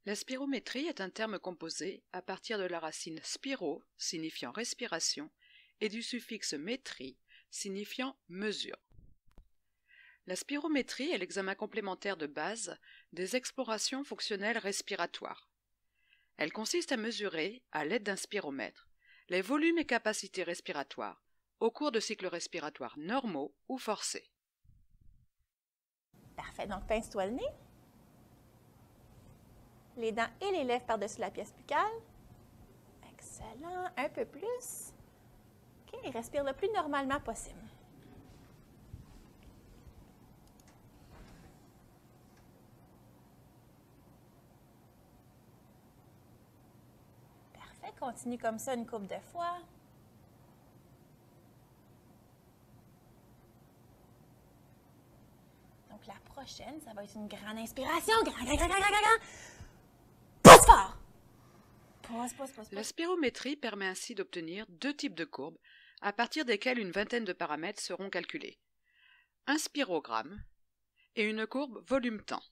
La spirométrie est un terme composé à partir de la racine spiro, signifiant respiration, et du suffixe métrie, signifiant mesure. La spirométrie est l'examen complémentaire de base des explorations fonctionnelles respiratoires. Elle consiste à mesurer, à l'aide d'un spiromètre, les volumes et capacités respiratoires au cours de cycles respiratoires normaux ou forcés. Parfait. Donc, pince-toi le nez. Les dents et les lèvres par-dessus la pièce buccale. Excellent. Un peu plus. OK. Et respire le plus normalement possible. Parfait. Continue comme ça une couple de fois. Donc, la prochaine, ça va être une grande inspiration. Grand. Pousse fort! Pause. La spirométrie permet ainsi d'obtenir deux types de courbes à partir desquelles une vingtaine de paramètres seront calculés. Un spirogramme et une courbe volume-temps.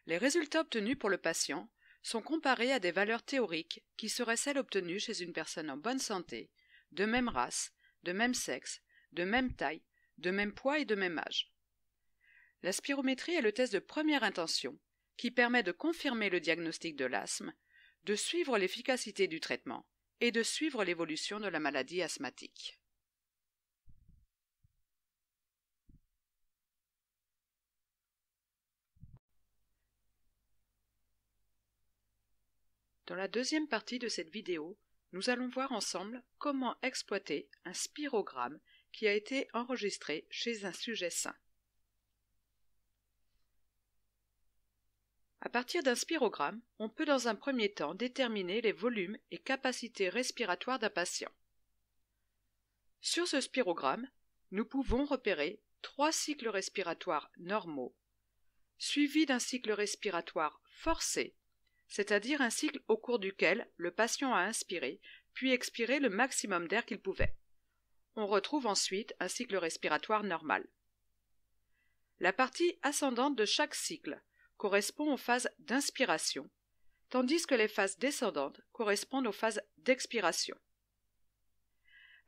Les résultats obtenus pour le patient sont comparés à des valeurs théoriques qui seraient celles obtenues chez une personne en bonne santé, de même race, de même sexe, de même taille, de même poids et de même âge. La spirométrie est le test de première intention qui permet de confirmer le diagnostic de l'asthme, de suivre l'efficacité du traitement et de suivre l'évolution de la maladie asthmatique. Dans la deuxième partie de cette vidéo, nous allons voir ensemble comment exploiter un spirogramme qui a été enregistré chez un sujet sain. À partir d'un spirogramme, on peut dans un premier temps déterminer les volumes et capacités respiratoires d'un patient. Sur ce spirogramme, nous pouvons repérer 3 cycles respiratoires normaux, suivis d'un cycle respiratoire forcé, c'est-à-dire un cycle au cours duquel le patient a inspiré puis expiré le maximum d'air qu'il pouvait. On retrouve ensuite un cycle respiratoire normal. La partie ascendante de chaque cycle correspond aux phases d'inspiration, tandis que les phases descendantes correspondent aux phases d'expiration.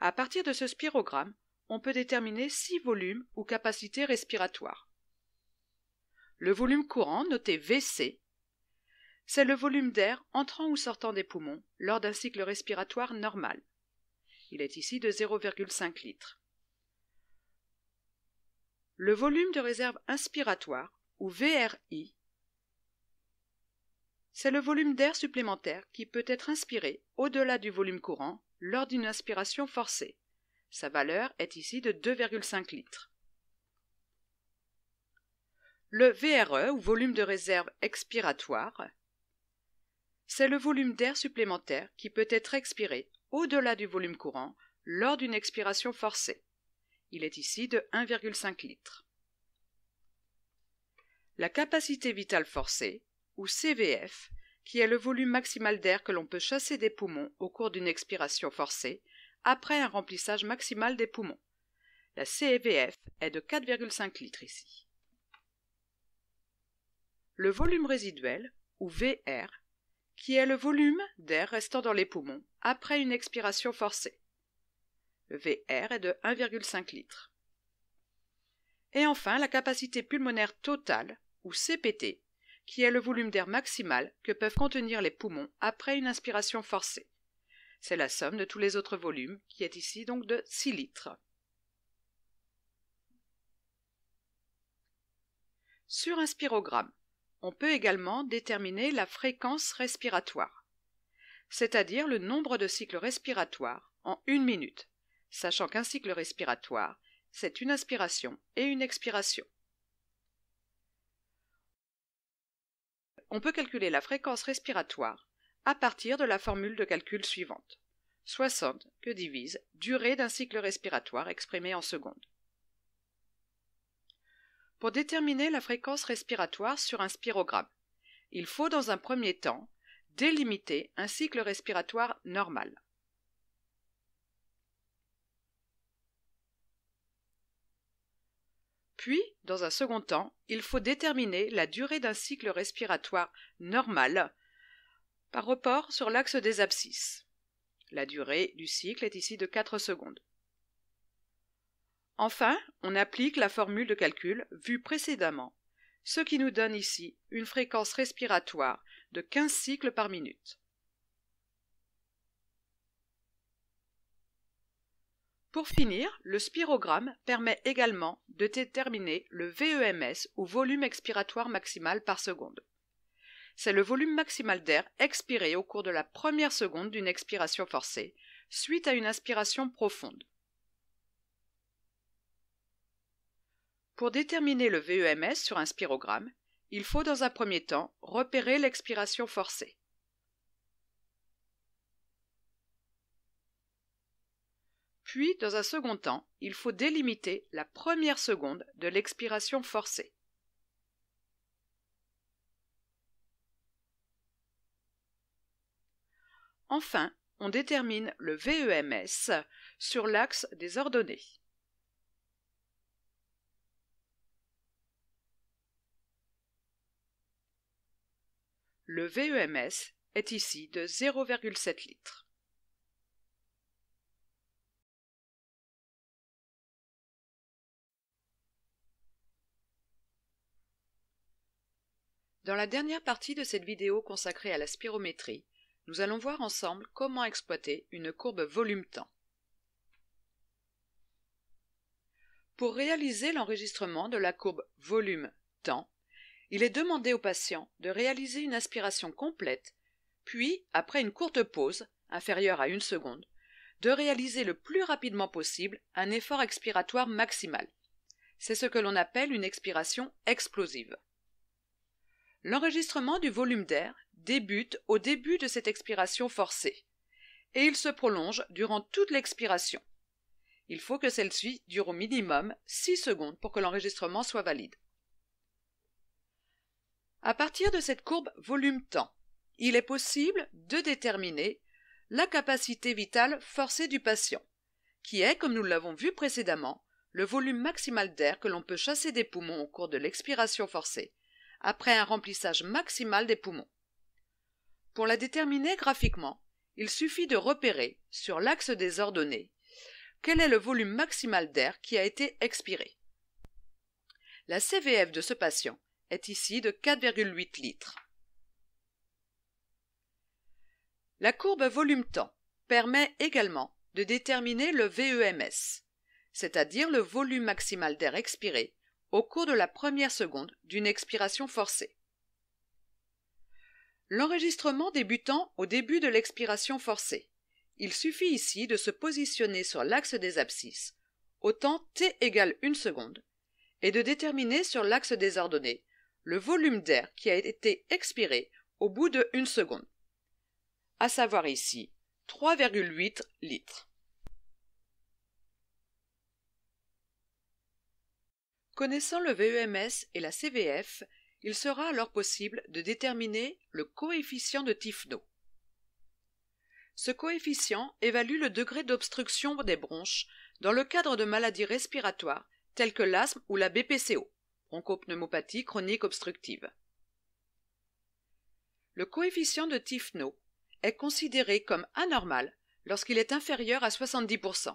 À partir de ce spirogramme, on peut déterminer 6 volumes ou capacités respiratoires. Le volume courant, noté VC, c'est le volume d'air entrant ou sortant des poumons lors d'un cycle respiratoire normal. Il est ici de 0,5 litres. Le volume de réserve inspiratoire, ou VRI, c'est le volume d'air supplémentaire qui peut être inspiré au-delà du volume courant lors d'une inspiration forcée. Sa valeur est ici de 2,5 litres. Le VRE, ou volume de réserve expiratoire, c'est le volume d'air supplémentaire qui peut être expiré au-delà du volume courant lors d'une expiration forcée. Il est ici de 1,5 litres. La capacité vitale forcée, ou CVF, qui est le volume maximal d'air que l'on peut chasser des poumons au cours d'une expiration forcée, après un remplissage maximal des poumons. La CVF est de 4,5 litres ici. Le volume résiduel, ou VR, qui est le volume d'air restant dans les poumons après une expiration forcée. Le VR est de 1,5 litres. Et enfin, la capacité pulmonaire totale, ou CPT, qui est le volume d'air maximal que peuvent contenir les poumons après une inspiration forcée. C'est la somme de tous les autres volumes, qui est ici donc de 6 litres. Sur un spirogramme, on peut également déterminer la fréquence respiratoire, c'est-à-dire le nombre de cycles respiratoires en 1 minute, sachant qu'un cycle respiratoire, c'est une inspiration et une expiration. On peut calculer la fréquence respiratoire à partir de la formule de calcul suivante. 60 que divise durée d'un cycle respiratoire exprimé en secondes. Pour déterminer la fréquence respiratoire sur un spirogramme, il faut dans un premier temps délimiter un cycle respiratoire normal. Puis, dans un second temps, il faut déterminer la durée d'un cycle respiratoire normal par rapport sur l'axe des abscisses. La durée du cycle est ici de 4 secondes. Enfin, on applique la formule de calcul vue précédemment, ce qui nous donne ici une fréquence respiratoire de 15 cycles par minute. Pour finir, le spirogramme permet également de déterminer le VEMS ou volume expiratoire maximal par seconde. C'est le volume maximal d'air expiré au cours de la première seconde d'une expiration forcée, suite à une inspiration profonde. Pour déterminer le VEMS sur un spirogramme, il faut dans un premier temps repérer l'expiration forcée. Puis, dans un second temps, il faut délimiter la première seconde de l'expiration forcée. Enfin, on détermine le VEMS sur l'axe des ordonnées. Le VEMS est ici de 0,7 litres. Dans la dernière partie de cette vidéo consacrée à la spirométrie, nous allons voir ensemble comment exploiter une courbe volume-temps. Pour réaliser l'enregistrement de la courbe volume-temps, il est demandé au patient de réaliser une aspiration complète, puis, après une courte pause, inférieure à 1 seconde, de réaliser le plus rapidement possible un effort expiratoire maximal. C'est ce que l'on appelle une expiration explosive. L'enregistrement du volume d'air débute au début de cette expiration forcée, et il se prolonge durant toute l'expiration. Il faut que celle-ci dure au minimum 6 secondes pour que l'enregistrement soit valide. À partir de cette courbe volume-temps, il est possible de déterminer la capacité vitale forcée du patient, qui est, comme nous l'avons vu précédemment, le volume maximal d'air que l'on peut chasser des poumons au cours de l'expiration forcée, après un remplissage maximal des poumons. Pour la déterminer graphiquement, il suffit de repérer, sur l'axe des ordonnées, quel est le volume maximal d'air qui a été expiré. La CVF de ce patient est ici de 4,8 litres. La courbe volume-temps permet également de déterminer le VEMS, c'est-à-dire le volume maximal d'air expiré au cours de la première seconde d'une expiration forcée. L'enregistrement débutant au début de l'expiration forcée, il suffit ici de se positionner sur l'axe des abscisses au temps t égale 1 seconde et de déterminer sur l'axe des ordonnées le volume d'air qui a été expiré au bout de 1 seconde, à savoir ici 3,8 litres. Connaissant le VEMS et la CVF, il sera alors possible de déterminer le coefficient de Tifno. Ce coefficient évalue le degré d'obstruction des bronches dans le cadre de maladies respiratoires telles que l'asthme ou la BPCO, bronchopneumopathie chronique obstructive. Le coefficient de Tifno est considéré comme anormal lorsqu'il est inférieur à 70%,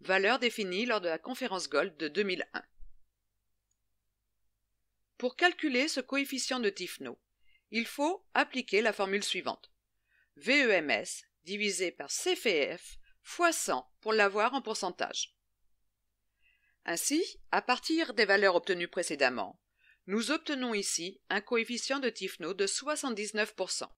valeur définie lors de la conférence Gold de 2001. Pour calculer ce coefficient de Tifno, il faut appliquer la formule suivante: VEMS divisé par CVF fois 100 pour l'avoir en pourcentage. Ainsi, à partir des valeurs obtenues précédemment, nous obtenons ici un coefficient de Tifno de 79%.